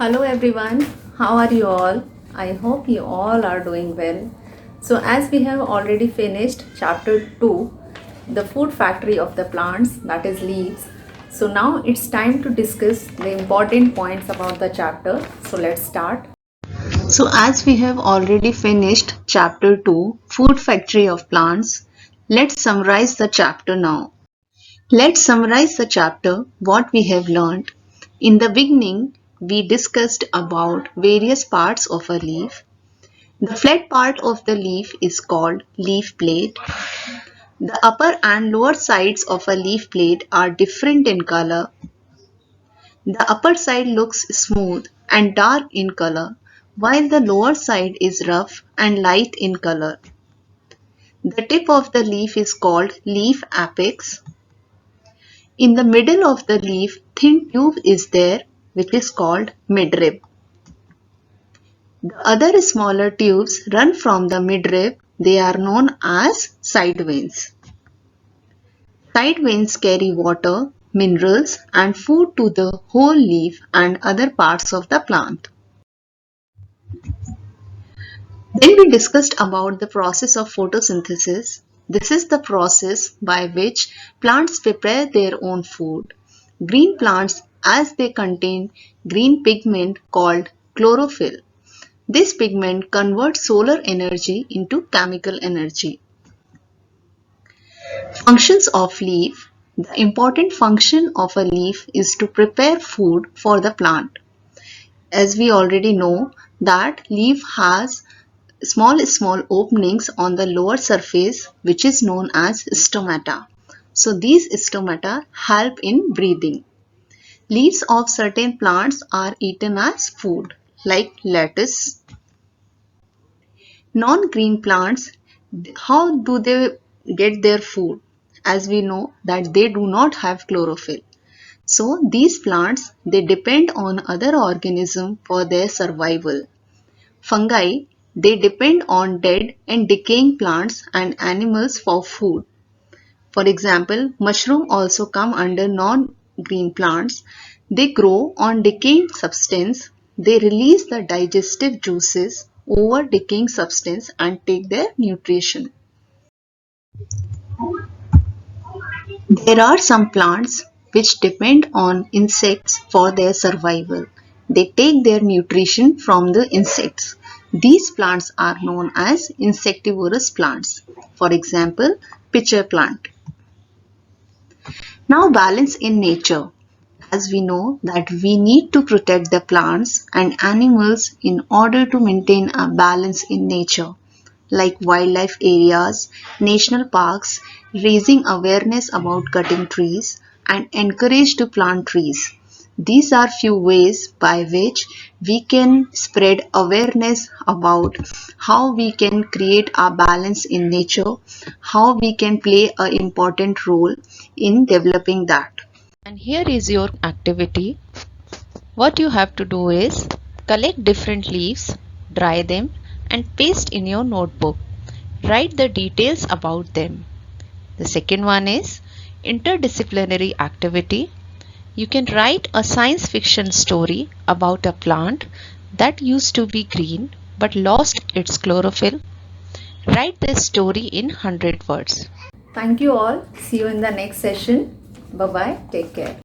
Hello everyone, how are you all? I hope you all are doing well. So, as we have already finished chapter 2, the food factory of the plants, that is leaves. So, now it's time to discuss the important points about the chapter. So, let's start. So, as we have already finished chapter 2, food factory of plants, let's summarize the chapter now. Let's summarize the chapter what we have learned. In the beginning, we discussed about various parts of a leaf. The flat part of the leaf is called leaf plate. The upper and lower sides of a leaf plate are different in color. The upper side looks smooth and dark in color, while the lower side is rough and light in color. The tip of the leaf is called leaf apex. In the middle of the leaf, thin tube is there, which is called midrib. The other smaller tubes run from the midrib. They are known as side veins. Side veins carry water, minerals, and food to the whole leaf and other parts of the plant. Then we discussed about the process of photosynthesis. This is the process by which plants prepare their own food. Green plants as they contain green pigment called chlorophyll. This pigment converts solar energy into chemical energy. Functions of leaf. The important function of a leaf is to prepare food for the plant. As we already know that leaf has small openings on the lower surface which is known as stomata. So these stomata help in breathing. Leaves of certain plants are eaten as food like lettuce. Non-green plants, how do they get their food? As we know that they do not have chlorophyll. So these plants, they depend on other organisms for their survival. Fungi, they depend on dead and decaying plants and animals for food. For example, mushroom also come under non-green plants. They grow on decaying substance. They release the digestive juices over decaying substance and take their nutrition. There are some plants which depend on insects for their survival. They take their nutrition from the insects. These plants are known as insectivorous plants. For example, pitcher plant. Now balance in nature. As we know that we need to protect the plants and animals in order to maintain a balance in nature, like wildlife areas, national parks, raising awareness about cutting trees, and encourage to plant trees. These are few ways by which we can spread awareness about how we can create a balance in nature, how we can play an important role in developing that. And here is your activity. What you have to do is collect different leaves, dry them and paste in your notebook. Write the details about them. The second one is interdisciplinary activity. You can write a science fiction story about a plant that used to be green but lost its chlorophyll. Write the story in 100 words. Thank you all. See you in the next session. Bye bye. Take care.